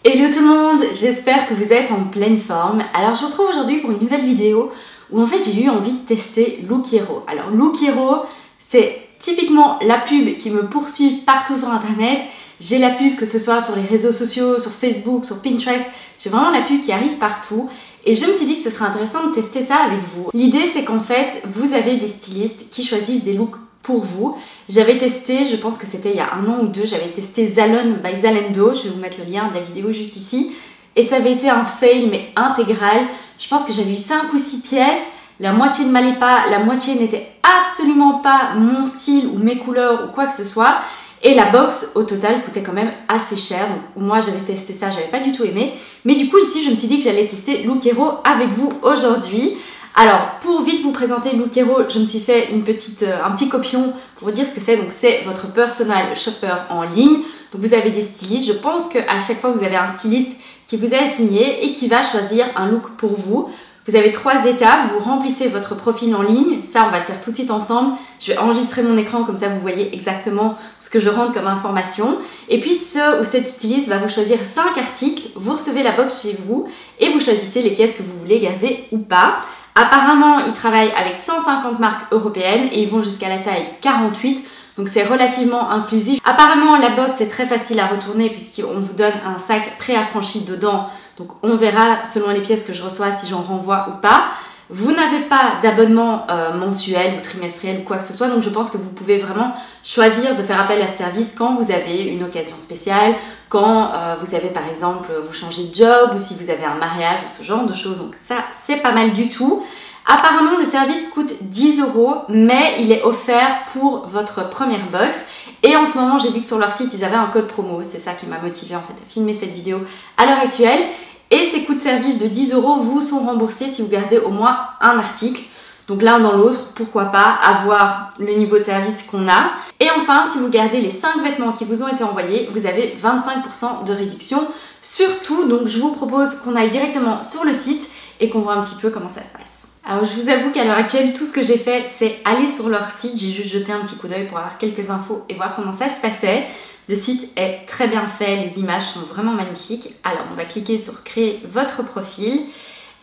Hello tout le monde, j'espère que vous êtes en pleine forme. Alors je vous retrouve aujourd'hui pour une nouvelle vidéo où en fait j'ai eu envie de tester Look Hero. Alors Look Hero, c'est typiquement la pub qui me poursuit partout sur internet. J'ai la pub que ce soit sur les réseaux sociaux, sur Facebook, sur Pinterest, j'ai vraiment la pub qui arrive partout. Et je me suis dit que ce serait intéressant de tester ça avec vous. L'idée c'est qu'en fait, vous avez des stylistes qui choisissent des looks pour vous. J'avais testé, je pense que c'était il y a 1 an ou 2, j'avais testé Zalon by Zalando, je vais vous mettre le lien de la vidéo juste ici, et ça avait été un fail mais intégral. Je pense que j'avais eu 5 ou 6 pièces, la moitié ne m'allait pas, la moitié n'était absolument pas mon style ou mes couleurs ou quoi que ce soit, et la box au total coûtait quand même assez cher. Donc moi j'avais testé ça, j'avais pas du tout aimé, mais du coup ici je me suis dit que j'allais tester Look Hero avec vous aujourd'hui. Alors, pour vite vous présenter Look Hero, je me suis fait un petit copion pour vous dire ce que c'est. Donc, c'est votre personal shopper en ligne. Donc, vous avez des stylistes. Je pense qu'à chaque fois, vous avez un styliste qui vous est assigné et qui va choisir un look pour vous. Vous avez 3 étapes. Vous remplissez votre profil en ligne. Ça, on va le faire tout de suite ensemble. Je vais enregistrer mon écran, comme ça, vous voyez exactement ce que je rentre comme information. Et puis, ce ou cette styliste va vous choisir 5 articles. Vous recevez la box chez vous et vous choisissez les pièces que vous voulez garder ou pas. Apparemment, ils travaillent avec 150 marques européennes et ils vont jusqu'à la taille 48, donc c'est relativement inclusif. Apparemment, la box est très facile à retourner puisqu'on vous donne un sac préaffranchi dedans, donc on verra selon les pièces que je reçois si j'en renvoie ou pas. Vous n'avez pas d'abonnement mensuel ou trimestriel ou quoi que ce soit, donc je pense que vous pouvez vraiment choisir de faire appel à ce service quand vous avez une occasion spéciale, quand vous avez par exemple, vous changez de job ou si vous avez un mariage ou ce genre de choses, donc ça c'est pas mal du tout. Apparemment le service coûte 10 €, mais il est offert pour votre première box. Et en ce moment j'ai vu que sur leur site ils avaient un code promo, c'est ça qui m'a motivé en fait à filmer cette vidéo à l'heure actuelle. Et ces coûts de service de 10 € vous sont remboursés si vous gardez au moins un article. Donc l'un dans l'autre, pourquoi pas avoir le niveau de service qu'on a. Et enfin, si vous gardez les 5 vêtements qui vous ont été envoyés, vous avez 25% de réduction sur tout. Donc je vous propose qu'on aille directement sur le site et qu'on voit un petit peu comment ça se passe. Alors je vous avoue qu'à l'heure actuelle, tout ce que j'ai fait, c'est aller sur leur site. J'ai juste jeté un petit coup d'œil pour avoir quelques infos et voir comment ça se passait. Le site est très bien fait, les images sont vraiment magnifiques. Alors on va cliquer sur créer votre profil.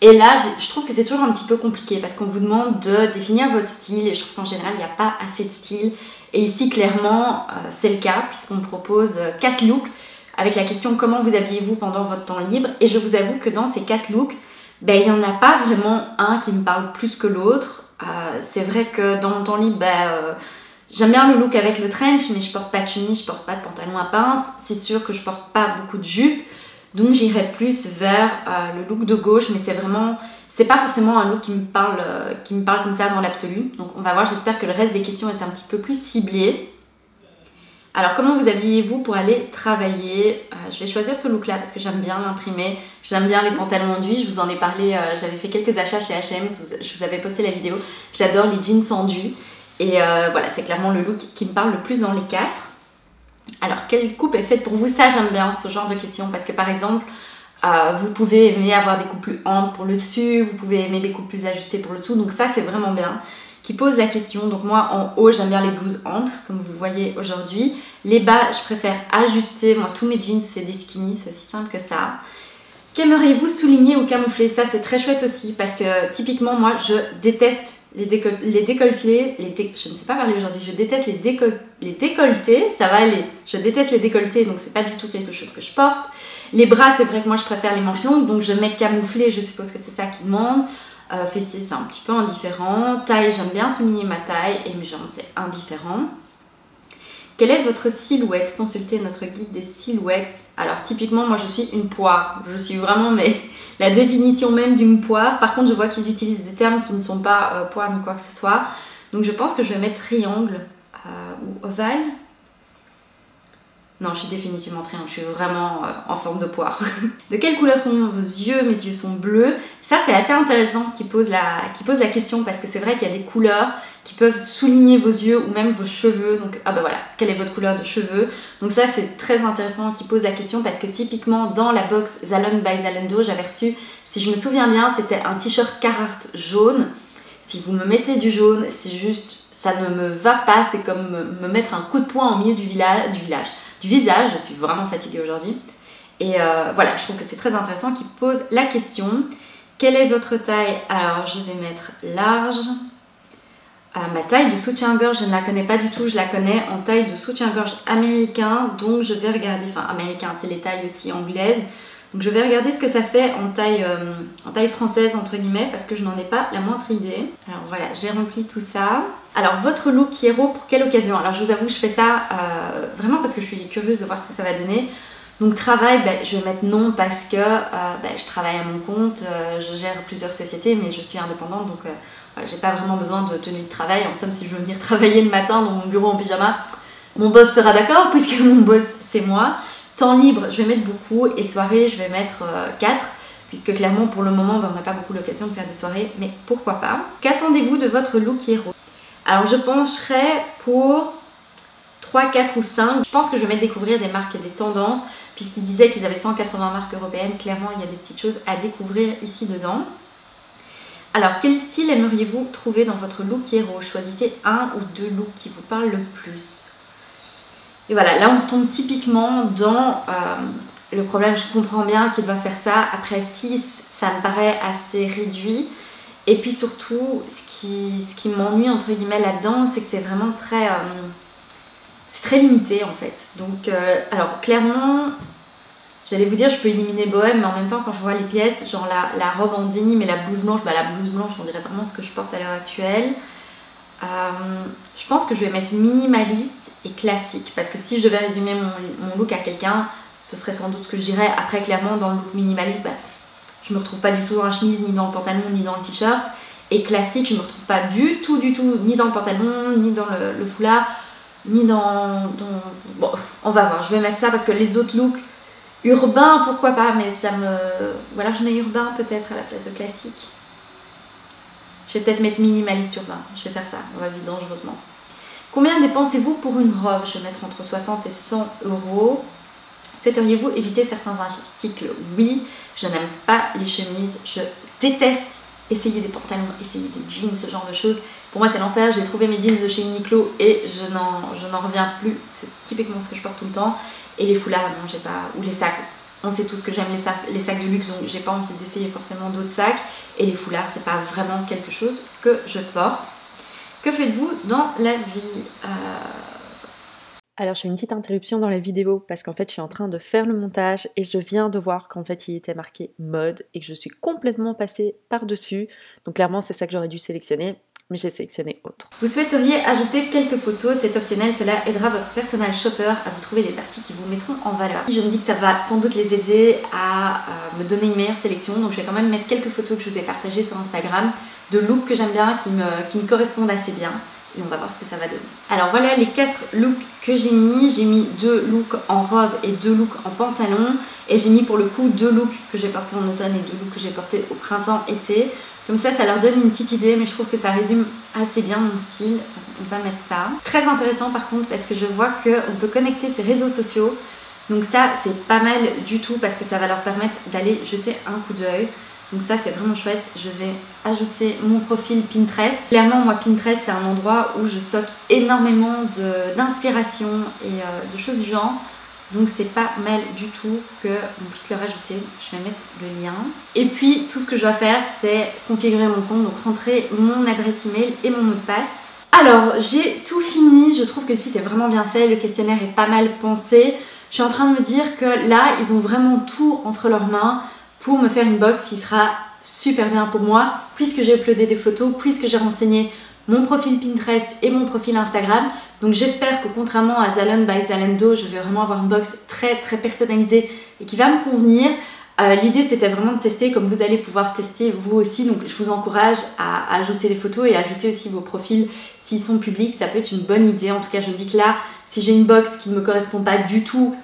Et là, je trouve que c'est toujours un petit peu compliqué parce qu'on vous demande de définir votre style et je trouve qu'en général, il n'y a pas assez de style. Et ici, clairement, c'est le cas puisqu'on propose 4 looks avec la question comment vous habillez-vous pendant votre temps libre. Et je vous avoue que dans ces 4 looks, il n'y en a pas vraiment un qui me parle plus que l'autre. C'est vrai que dans mon temps libre, j'aime bien le look avec le trench, mais je porte pas de chemise, je porte pas de pantalon à pince. C'est sûr que je porte pas beaucoup de jupes, donc j'irai plus vers le look de gauche, mais c'est pas forcément un look qui me parle comme ça dans l'absolu. Donc on va voir, j'espère que le reste des questions est un petit peu plus ciblé. Alors comment vous habillez-vous pour aller travailler? Je vais choisir ce look là parce que j'aime bien l'imprimer, j'aime bien les pantalons enduits, je vous en ai parlé, j'avais fait quelques achats chez H&M, je vous avais posté la vidéo, j'adore les jeans enduits. Et voilà, c'est clairement le look qui me parle le plus dans les 4. Alors, quelle coupe est faite pour vous? Ça, j'aime bien ce genre de questions parce que par exemple, vous pouvez aimer avoir des coupes plus amples pour le dessus, vous pouvez aimer des coupes plus ajustées pour le dessous, donc ça, c'est vraiment bien. Qui pose la question, donc moi, en haut, j'aime bien les blouses amples, comme vous le voyez aujourd'hui. Les bas, je préfère ajuster. Moi, tous mes jeans, c'est des skinny, c'est aussi simple que ça. Qu'aimeriez-vous souligner ou camoufler? Ça, c'est très chouette aussi parce que typiquement, moi, je déteste les décolletés, je ne sais pas parler aujourd'hui, je déteste les décolletés, ça va aller, je déteste les décolletés donc c'est pas du tout quelque chose que je porte. Les bras, c'est vrai que moi je préfère les manches longues donc je mets camouflé, je suppose que c'est ça qui demande. Fessiers, c'est un petit peu indifférent. Taille, j'aime bien souligner ma taille et mes jambes, c'est indifférent. Quelle est votre silhouette? Consultez notre guide des silhouettes. Alors typiquement, moi je suis une poire. Je suis vraiment la définition même d'une poire. Par contre, je vois qu'ils utilisent des termes qui ne sont pas poire ni quoi que ce soit. Donc je pense que je vais mettre triangle ou ovale. Non, je suis définitivement triangle, je suis vraiment en forme de poire. De quelle couleur sont vos yeux? Mes yeux sont bleus. Ça, c'est assez intéressant qui pose la question parce que c'est vrai qu'il y a des couleurs qui peuvent souligner vos yeux ou même vos cheveux. Donc, voilà, quelle est votre couleur de cheveux? Donc ça, c'est très intéressant qui pose la question parce que typiquement, dans la box Zalon by Zalando, j'avais reçu, si je me souviens bien, c'était un t-shirt Carhartt jaune. Si vous me mettez du jaune, c'est juste, ça ne me va pas. C'est comme me mettre un coup de poing au milieu du visage. Je suis vraiment fatiguée aujourd'hui. Et voilà, je trouve que c'est très intéressant qu'il pose la question. Quelle est votre taille? Alors je vais mettre large. Ma taille de soutien-gorge, je ne la connais pas du tout, je la connais en taille de soutien-gorge américain, donc je vais regarder, enfin américain, c'est les tailles aussi anglaises, donc je vais regarder ce que ça fait en taille française entre guillemets, parce que je n'en ai pas la moindre idée. Alors voilà, j'ai rempli tout ça. Alors votre look hero pour quelle occasion? Alors je vous avoue, je fais ça vraiment parce que je suis curieuse de voir ce que ça va donner. Donc travail, je vais mettre non parce que je travaille à mon compte, je gère plusieurs sociétés, mais je suis indépendante, donc voilà, j'ai pas vraiment besoin de tenue de travail. En somme, si je veux venir travailler le matin dans mon bureau en pyjama, mon boss sera d'accord puisque mon boss c'est moi. Temps libre, je vais mettre beaucoup, et soirée, je vais mettre 4, puisque clairement pour le moment, on n'a pas beaucoup l'occasion de faire des soirées, mais pourquoi pas. Qu'attendez-vous de votre look hero? Alors je pencherai pour 3, 4 ou 5. Je pense que je vais mettre découvrir des marques et des tendances, puisqu'ils disaient qu'ils avaient 180 marques européennes. Clairement, il y a des petites choses à découvrir ici dedans. Alors, quel style aimeriez-vous trouver dans votre look hero? Choisissez un ou deux looks qui vous parlent le plus. Et voilà, là on tombe typiquement dans le problème. Je comprends bien qu'il doit faire ça. Après 6, ça me paraît assez réduit. Et puis surtout, ce qui m'ennuie entre guillemets là-dedans, c'est que c'est vraiment très... c'est très limité en fait. Donc, alors clairement... J'allais vous dire, je peux éliminer bohème, mais en même temps, quand je vois les pièces, genre la robe en denim et la blouse blanche, la blouse blanche, on dirait vraiment ce que je porte à l'heure actuelle. Je pense que je vais mettre minimaliste et classique, parce que si je devais résumer mon look à quelqu'un, ce serait sans doute ce que je dirais. Après, clairement, dans le look minimaliste, je me retrouve pas du tout dans la chemise, ni dans le pantalon, ni dans le t-shirt. Et classique, je me retrouve pas du tout, ni dans le pantalon, ni dans le foulard, ni dans... Bon, on va voir, je vais mettre ça parce que les autres looks... Urbain, pourquoi pas, mais ça me... Ou alors je mets urbain peut-être à la place de classique. Je vais peut-être mettre minimaliste urbain. Je vais faire ça, on va vivre dangereusement. Combien dépensez-vous pour une robe? Je vais mettre entre 60 et 100 euros. Souhaiteriez-vous éviter certains articles? Oui, je n'aime pas les chemises. Je déteste essayer des pantalons, essayer des jeans, ce genre de choses. Pour moi, c'est l'enfer. J'ai trouvé mes jeans de chez Uniqlo et je n'en reviens plus. C'est typiquement ce que je porte tout le temps. Et les foulards, non, j'ai pas... Ou les sacs. On sait tous que j'aime les sacs de luxe, donc j'ai pas envie d'essayer forcément d'autres sacs. Et les foulards, c'est pas vraiment quelque chose que je porte. Que faites-vous dans la vie? Alors je fais une petite interruption dans la vidéo parce qu'en fait je suis en train de faire le montage et je viens de voir qu'en fait il était marqué mode et que je suis complètement passée par-dessus. Donc clairement c'est ça que j'aurais dû sélectionner, mais j'ai sélectionné autre. Vous souhaiteriez ajouter quelques photos, c'est optionnel, cela aidera votre personal shopper à vous trouver les articles qui vous mettront en valeur. Je me dis que ça va sans doute les aider à me donner une meilleure sélection, donc je vais quand même mettre quelques photos que je vous ai partagées sur Instagram, de looks que j'aime bien, qui me correspondent assez bien. Et on va voir ce que ça va donner. Alors voilà les 4 looks que j'ai mis. J'ai mis 2 looks en robe et 2 looks en pantalon. Et j'ai mis pour le coup 2 looks que j'ai portés en automne et 2 looks que j'ai portés au printemps-été. Comme ça leur donne une petite idée, mais je trouve que ça résume assez bien mon style. Donc on va mettre ça. Très intéressant par contre parce que je vois qu'on peut connecter ses réseaux sociaux. Donc ça c'est pas mal du tout parce que ça va leur permettre d'aller jeter un coup d'œil. Donc ça c'est vraiment chouette. Je vais ajouter mon profil Pinterest. Clairement moi Pinterest c'est un endroit où je stocke énormément d'inspiration et de choses du genre. Donc c'est pas mal du tout qu'on puisse le rajouter. Je vais mettre le lien. Et puis tout ce que je dois faire c'est configurer mon compte. Donc rentrer mon adresse email et mon mot de passe. Alors j'ai tout fini. Je trouve que le site est vraiment bien fait. Le questionnaire est pas mal pensé. Je suis en train de me dire que là ils ont vraiment tout entre leurs mains pour me faire une box qui sera super bien pour moi puisque j'ai uploadé des photos, puisque j'ai renseigné mon profil Pinterest et mon profil Instagram. Donc j'espère que contrairement à Zalon by Zalando, je vais vraiment avoir une box très personnalisée et qui va me convenir. L'idée c'était vraiment de tester comme vous allez pouvoir tester vous aussi. Donc je vous encourage à ajouter des photos et à ajouter aussi vos profils s'ils sont publics. Ça peut être une bonne idée. En tout cas je me dis que là, si j'ai une box qui ne me correspond pas du tout,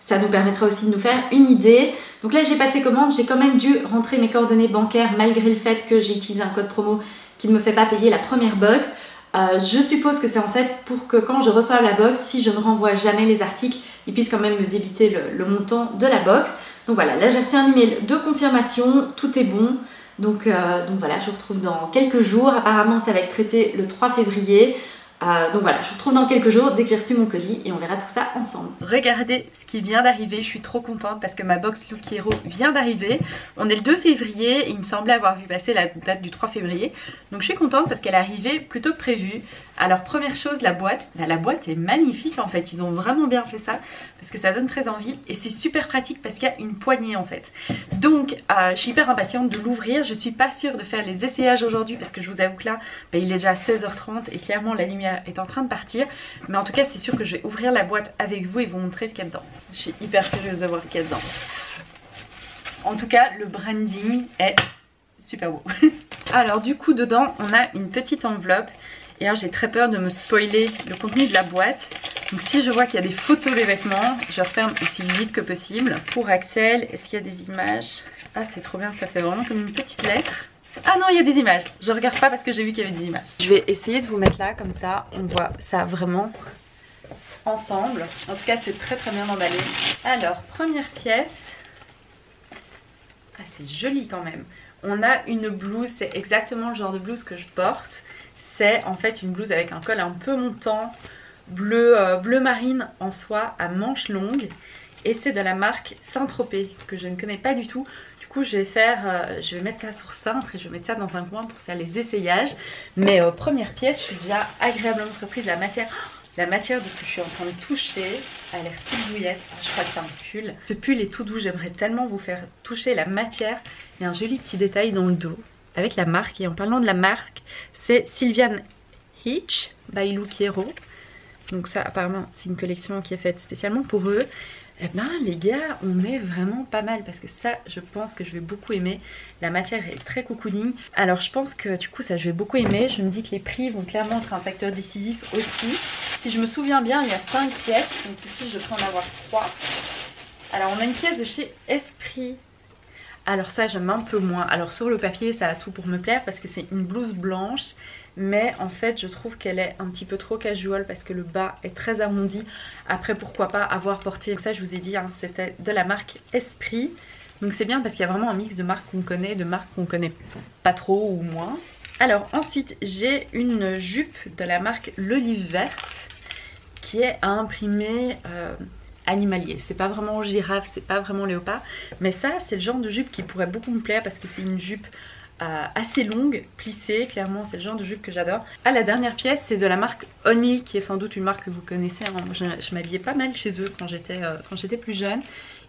ça nous permettra aussi de nous faire une idée. Donc là j'ai passé commande, j'ai quand même dû rentrer mes coordonnées bancaires malgré le fait que j'ai utilisé un code promo qui ne me fait pas payer la première box. Je suppose que c'est en fait pour que quand je reçoive la box, si je ne renvoie jamais les articles, ils puissent quand même me débiter le montant de la box. Donc voilà, là j'ai reçu un email de confirmation, tout est bon. Donc voilà, je vous retrouve dans quelques jours. Apparemment ça va être traité le 3 février. Donc voilà, je vous retrouve dans quelques jours dès que j'ai reçu mon colis et on verra tout ça ensemble. Regardez ce qui vient d'arriver, je suis trop contente parce que ma box Look Hero vient d'arriver. On est le 2 février et il me semblait avoir vu passer la date du 3 février. Donc je suis contente parce qu'elle est arrivée plus tôt que prévu. Alors première chose, la boîte. La boîte est magnifique en fait, ils ont vraiment bien fait ça parce que ça donne très envie et c'est super pratique parce qu'il y a une poignée en fait. Donc je suis hyper impatiente de l'ouvrir, je suis pas sûre de faire les essayages aujourd'hui parce que je vous avoue que là, il est déjà 16h30 et clairement la lumière est en train de partir, mais en tout cas c'est sûr que je vais ouvrir la boîte avec vous et vous montrer ce qu'il y a dedans. Je suis hyper curieuse de voir ce qu'il y a dedans. En tout cas le branding est super beau. Alors du coup dedans on a une petite enveloppe et alors j'ai très peur de me spoiler le contenu de la boîte. Donc si je vois qu'il y a des photos des vêtements, je referme aussi vite que possible. Pour Axel, est-ce qu'il y a des images? Ah c'est trop bien, ça fait vraiment comme une petite lettre. Ah non, il y a des images. Je regarde pas parce que j'ai vu qu'il y avait des images. Je vais essayer de vous mettre là, comme ça, on voit ça vraiment ensemble. En tout cas, c'est très très bien emballé. Alors, première pièce. Ah, c'est joli quand même. On a une blouse, c'est exactement le genre de blouse que je porte. C'est en fait une blouse avec un col un peu montant, bleu marine en soie à manches longues. Et c'est de la marque Saint-Tropez, que je ne connais pas du tout. Du coup je vais mettre ça sur cintre et je vais mettre ça dans un coin pour faire les essayages. Mais première pièce, je suis déjà agréablement surprise. La matière de ce que je suis en train de toucher a l'air toute douillette. Je crois que c'est un pull. Ce pull est tout doux, j'aimerais tellement vous faire toucher la matière. Il y a un joli petit détail dans le dos avec la marque. Et en parlant de la marque, c'est Sylvian Hitch by Look Hero. Donc ça apparemment c'est une collection qui est faite spécialement pour eux. Eh ben les gars, on est vraiment pas mal parce que ça je pense que je vais beaucoup aimer. La matière est très cocooning. Alors je pense que du coup ça je vais beaucoup aimer. Je me dis que les prix vont clairement être un facteur décisif aussi. Si je me souviens bien, il y a 5 pièces. Donc ici je peux en avoir 3. Alors on a une pièce de chez Esprit. Alors ça j'aime un peu moins. Alors sur le papier ça a tout pour me plaire parce que c'est une blouse blanche. Mais en fait je trouve qu'elle est un petit peu trop casual parce que le bas est très arrondi. Après pourquoi pas avoir porté, ça je vous ai dit hein, c'était de la marque Esprit. Donc c'est bien parce qu'il y a vraiment un mix de marques qu'on connaît, de marques qu'on connaît pas trop ou moins. Alors ensuite j'ai une jupe de la marque L'Olive Verte qui est à imprimer animalier. C'est pas vraiment girafe, c'est pas vraiment léopard. Mais ça c'est le genre de jupe qui pourrait beaucoup me plaire parce que c'est une jupe assez longue, plissée, clairement c'est le genre de jupe que j'adore. Ah, la dernière pièce c'est de la marque Only qui est sans doute une marque que vous connaissez. Moi je m'habillais pas mal chez eux quand j'étais plus jeune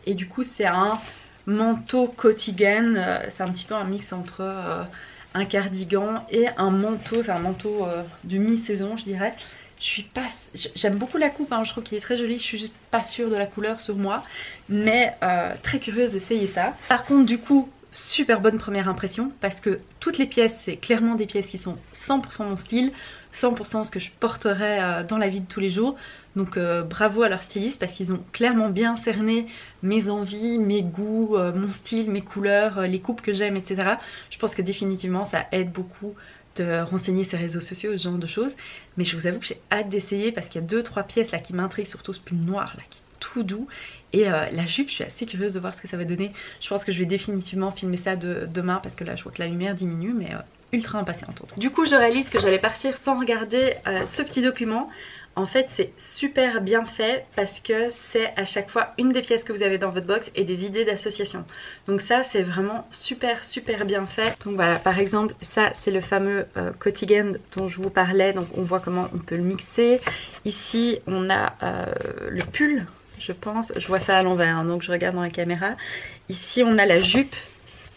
et du coup c'est un manteau cardigan, c'est un petit peu un mix entre un cardigan et un manteau, c'est un manteau de mi-saison je dirais. J'aime beaucoup la coupe, hein, je trouve qu'il est très joli, je suis juste pas sûre de la couleur sur moi mais très curieuse d'essayer ça. Par contre du coup super bonne première impression parce que toutes les pièces c'est clairement des pièces qui sont 100% mon style, 100% ce que je porterais dans la vie de tous les jours. Donc bravo à leur styliste parce qu'ils ont clairement bien cerné mes envies, mes goûts, mon style, mes couleurs, les coupes que j'aime, etc. Je pense que définitivement ça aide beaucoup de renseigner ses réseaux sociaux, ce genre de choses. Mais je vous avoue que j'ai hâte d'essayer parce qu'il y a 2-3 pièces là qui m'intriguent, surtout ce pull noir là qui est tout doux. Et la jupe, je suis assez curieuse de voir ce que ça va donner. Je pense que je vais définitivement filmer ça demain parce que là je vois que la lumière diminue, mais ultra impatiente. Du coup je réalise que j'allais partir sans regarder ce petit document. En fait c'est super bien fait parce que c'est à chaque fois une des pièces que vous avez dans votre box et des idées d'association. Donc ça c'est vraiment super bien fait. Donc voilà, par exemple ça c'est le fameux cardigan dont je vous parlais. Donc on voit comment on peut le mixer. Ici on a le pull. Je pense, je vois ça à l'envers hein, donc je regarde dans la caméra. Ici on a la jupe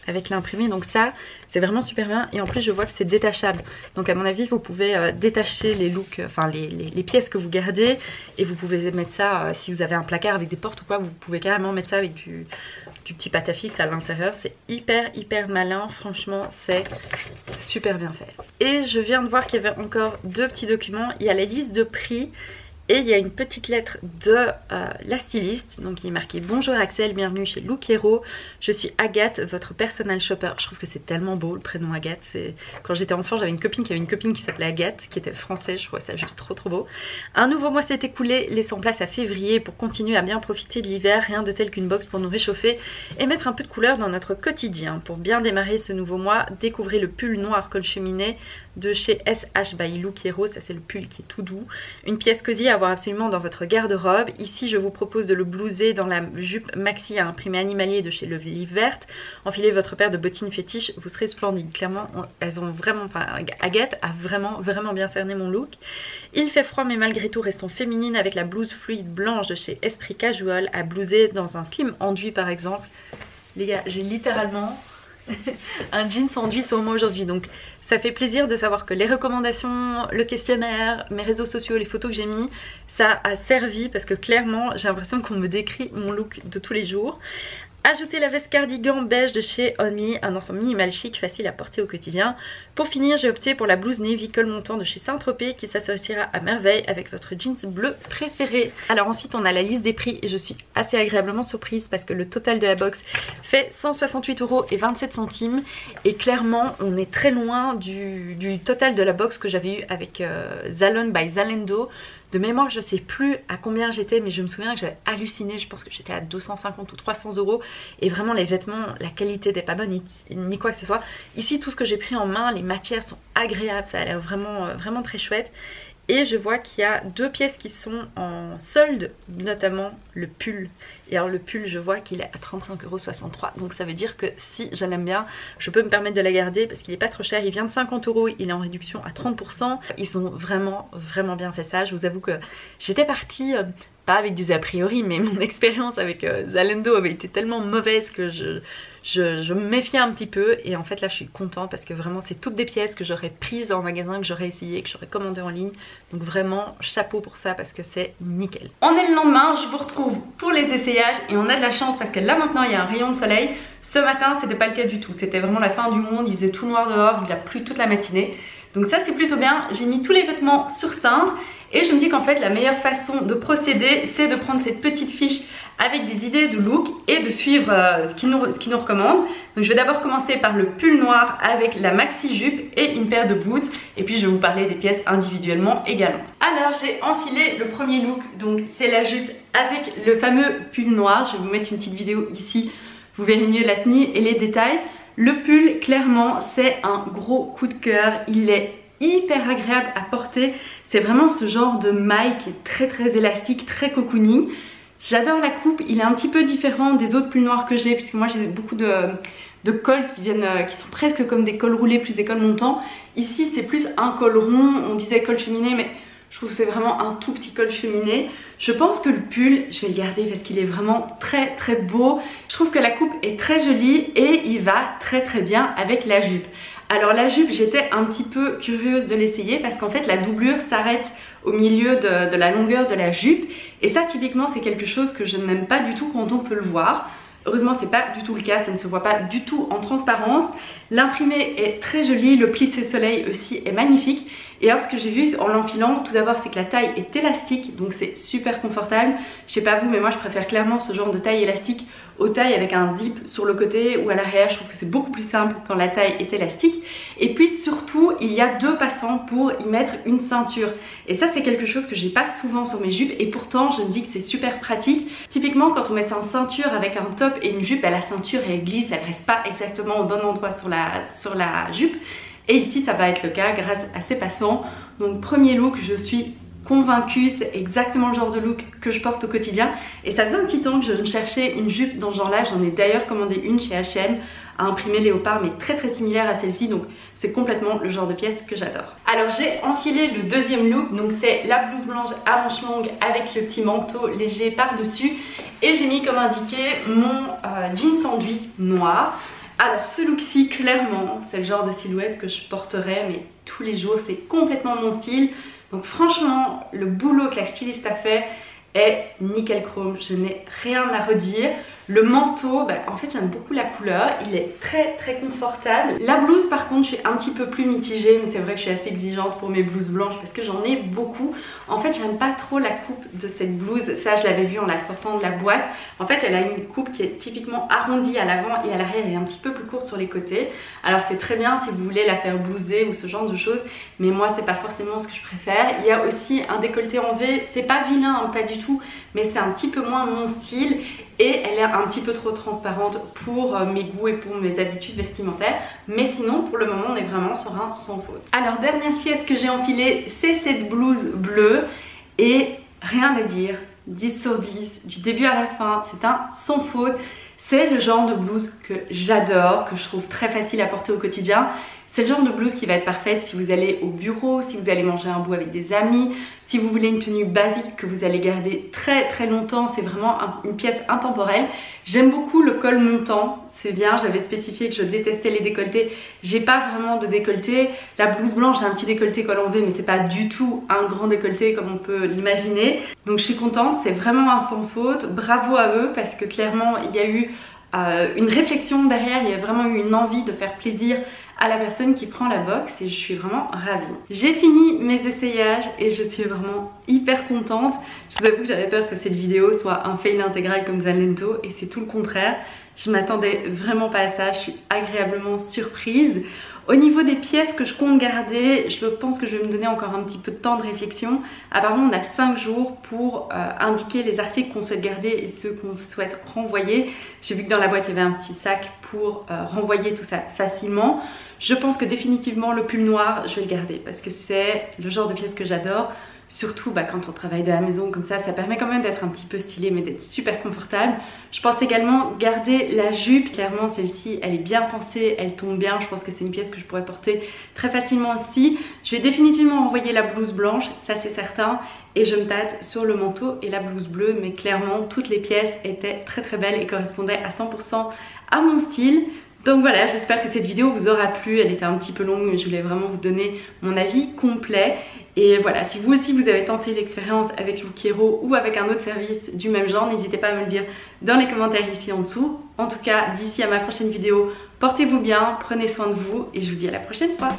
avec l'imprimé, donc ça c'est vraiment super bien et en plus je vois que c'est détachable. Donc à mon avis vous pouvez détacher les looks, enfin les pièces que vous gardez et vous pouvez mettre ça si vous avez un placard avec des portes ou quoi, vous pouvez carrément mettre ça avec du petit pâte-à-fixe à l'intérieur. C'est hyper malin, franchement c'est super bien fait. Et je viens de voir qu'il y avait encore 2 petits documents. Il y a la liste de prix et il y a une petite lettre de la styliste. Donc il est marqué: bonjour Axel, bienvenue chez Look Hero. Je suis Agathe, votre personal shopper. Je trouve que c'est tellement beau le prénom Agathe. Quand j'étais enfant j'avais une copine qui avait une copine qui s'appelait Agathe, qui était française. Je trouvais ça juste trop beau. Un nouveau mois s'est écoulé, laissant place à février pour continuer à bien profiter de l'hiver. Rien de tel qu'une box pour nous réchauffer et mettre un peu de couleur dans notre quotidien. Pour bien démarrer ce nouveau mois, découvrez le pull noir col cheminée de chez SH by Look Hero, ça c'est le pull qui est tout doux. Une pièce cosy à avoir absolument dans votre garde-robe. Ici je vous propose de le blouser dans la jupe maxi à imprimer animalier de chez Lovely Verte. Enfilez votre paire de bottines fétiches, vous serez splendide. Clairement elles ont vraiment, enfin Agathe a vraiment bien cerné mon look. Il fait froid mais malgré tout restons féminines avec la blouse fluide blanche de chez Esprit Casual à blouser dans un slim enduit par exemple. Les gars, j'ai littéralement un jeans enduit sur moi aujourd'hui, donc ça fait plaisir de savoir que les recommandations, le questionnaire, mes réseaux sociaux, les photos que j'ai mis, ça a servi parce que clairement j'ai l'impression qu'on me décrit mon look de tous les jours. Ajoutez la veste cardigan beige de chez Only, un ensemble minimal chic, facile à porter au quotidien. Pour finir, j'ai opté pour la blouse navy col montant de chez Saint-Tropez qui s'associera à merveille avec votre jeans bleu préféré. Alors ensuite, on a la liste des prix et je suis assez agréablement surprise parce que le total de la box fait 168,27 € et clairement, on est très loin du total de la box que j'avais eu avec Zalon by Zalando. De mémoire, je sais plus à combien j'étais, mais je me souviens que j'avais halluciné. Je pense que j'étais à 250 ou 300 € et vraiment les vêtements, la qualité n'est pas bonne ni quoi que ce soit. Ici, tout ce que j'ai pris en main, les matières sont agréables, ça a l'air vraiment très chouette. Et je vois qu'il y a deux pièces qui sont en solde, notamment le pull. Et alors le pull, je vois qu'il est à 35,63 €. Donc ça veut dire que si je l'aime bien, je peux me permettre de la garder parce qu'il n'est pas trop cher. Il vient de 50 €, il est en réduction à 30%. Ils ont vraiment bien fait ça. Je vous avoue que j'étais partie... pas avec des a priori, mais mon expérience avec Zalando avait été tellement mauvaise que je me méfiais un petit peu. Et en fait là je suis contente parce que vraiment c'est toutes des pièces que j'aurais prises en magasin, que j'aurais essayé, que j'aurais commandé en ligne. Donc vraiment chapeau pour ça parce que c'est nickel. On est le lendemain, je vous retrouve pour les essayages et on a de la chance parce que là maintenant il y a un rayon de soleil. Ce matin c'était pas le cas du tout, c'était vraiment la fin du monde, il faisait tout noir dehors, il a plu toute la matinée. Donc ça c'est plutôt bien, j'ai mis tous les vêtements sur cintre. Et je me dis qu'en fait la meilleure façon de procéder c'est de prendre cette petite fiche avec des idées de look et de suivre ce qu'ils nous recommandent. Donc je vais d'abord commencer par le pull noir avec la maxi jupe et une paire de boots. Et puis je vais vous parler des pièces individuellement également. Alors j'ai enfilé le premier look, donc c'est la jupe avec le fameux pull noir. Je vais vous mettre une petite vidéo ici, vous verrez mieux la tenue et les détails. Le pull clairement c'est un gros coup de cœur, il est hyper agréable à porter. C'est vraiment ce genre de maille qui est très élastique, très cocooning. J'adore la coupe, il est un petit peu différent des autres pulls noirs que j'ai puisque moi j'ai beaucoup de cols qui sont presque comme des cols roulés plus des cols montants. Ici c'est plus un col rond, on disait col cheminé mais je trouve que c'est vraiment un tout petit col cheminé. Je pense que le pull, je vais le garder parce qu'il est vraiment très beau. Je trouve que la coupe est très jolie et il va très bien avec la jupe. Alors la jupe, j'étais un petit peu curieuse de l'essayer parce qu'en fait la doublure s'arrête au milieu de la longueur de la jupe. Et ça typiquement c'est quelque chose que je n'aime pas du tout quand on peut le voir. Heureusement c'est pas du tout le cas, ça ne se voit pas du tout en transparence. L'imprimé est très joli, le plissé soleil aussi est magnifique. Et alors ce que j'ai vu en l'enfilant, tout d'abord c'est que la taille est élastique, donc c'est super confortable. Je sais pas vous mais moi je préfère clairement ce genre de taille élastique aux tailles avec un zip sur le côté ou à l'arrière. Je trouve que c'est beaucoup plus simple quand la taille est élastique. Et puis surtout il y a deux passants pour y mettre une ceinture. Et ça c'est quelque chose que j'ai pas souvent sur mes jupes et pourtant je me dis que c'est super pratique. Typiquement quand on met ça en ceinture avec un top et une jupe, la ceinture elle glisse, elle reste pas exactement au bon endroit sur la jupe. Et ici ça va être le cas grâce à ces passants. Donc premier look, je suis convaincue, c'est exactement le genre de look que je porte au quotidien. Et ça faisait un petit temps que je me cherchais une jupe dans ce genre là. J'en ai d'ailleurs commandé une chez H&M à imprimer léopard mais très similaire à celle-ci. Donc c'est complètement le genre de pièce que j'adore. Alors j'ai enfilé le deuxième look, donc c'est la blouse blanche à manches longues avec le petit manteau léger par dessus. Et j'ai mis comme indiqué mon jeans enduit noir. Alors ce look-ci, clairement, c'est le genre de silhouette que je porterais mais tous les jours, c'est complètement mon style. Donc franchement, le boulot que la styliste a fait est nickel chrome, je n'ai rien à redire. Le manteau, en fait j'aime beaucoup la couleur, il est très confortable. La blouse par contre je suis un petit peu plus mitigée, mais c'est vrai que je suis assez exigeante pour mes blouses blanches parce que j'en ai beaucoup. En fait j'aime pas trop la coupe de cette blouse, ça je l'avais vu en la sortant de la boîte. En fait elle a une coupe qui est typiquement arrondie à l'avant et à l'arrière elle est un petit peu plus courte sur les côtés. Alors c'est très bien si vous voulez la faire blouser ou ce genre de choses, mais moi c'est pas forcément ce que je préfère. Il y a aussi un décolleté en V, c'est pas vilain, hein, pas du tout, mais c'est un petit peu moins mon style. et elle est un petit peu trop transparente pour mes goûts et pour mes habitudes vestimentaires, mais sinon pour le moment on est vraiment sur un sans faute. Alors dernière pièce que j'ai enfilée, c'est cette blouse bleue et rien à dire, 10 sur 10 du début à la fin, c'est un sans faute. C'est le genre de blouse que j'adore, que je trouve très facile à porter au quotidien. C'est le genre de blouse qui va être parfaite si vous allez au bureau, si vous allez manger un bout avec des amis, si vous voulez une tenue basique que vous allez garder très très longtemps. C'est vraiment une pièce intemporelle. J'aime beaucoup le col montant, c'est bien, j'avais spécifié que je détestais les décolletés. J'ai pas vraiment de décolleté. La blouse blanche a un petit décolleté col en V, mais c'est pas du tout un grand décolleté comme on peut l'imaginer. Donc je suis contente, c'est vraiment un sans faute. Bravo à eux parce que clairement il y a eu une réflexion derrière, il y a vraiment eu une envie de faire plaisir à la personne qui prend la box et je suis vraiment ravie. J'ai fini mes essayages et je suis vraiment hyper contente. Je vous avoue que j'avais peur que cette vidéo soit un fail intégral comme Zalento et c'est tout le contraire. Je m'attendais vraiment pas à ça, je suis agréablement surprise. Au niveau des pièces que je compte garder, je pense que je vais me donner encore un petit peu de temps de réflexion. Apparemment, on a 5 jours pour indiquer les articles qu'on souhaite garder et ceux qu'on souhaite renvoyer. J'ai vu que dans la boîte, il y avait un petit sac pour renvoyer tout ça facilement. Je pense que définitivement, le pull noir, je vais le garder parce que c'est le genre de pièce que j'adore. Surtout quand on travaille de la maison comme ça permet quand même d'être un petit peu stylé mais d'être super confortable. Je pense également garder la jupe. Clairement celle-ci elle est bien pensée, elle tombe bien. Je pense que c'est une pièce que je pourrais porter très facilement aussi. Je vais définitivement envoyer la blouse blanche, ça c'est certain. Et je me tâte sur le manteau et la blouse bleue. Mais clairement toutes les pièces étaient très très belles et correspondaient à 100% à mon style. Donc voilà, j'espère que cette vidéo vous aura plu, elle était un petit peu longue mais je voulais vraiment vous donner mon avis complet. Et voilà, si vous aussi vous avez tenté l'expérience avec Lookero ou avec un autre service du même genre, n'hésitez pas à me le dire dans les commentaires ici en dessous. En tout cas, d'ici à ma prochaine vidéo, portez-vous bien, prenez soin de vous et je vous dis à la prochaine fois.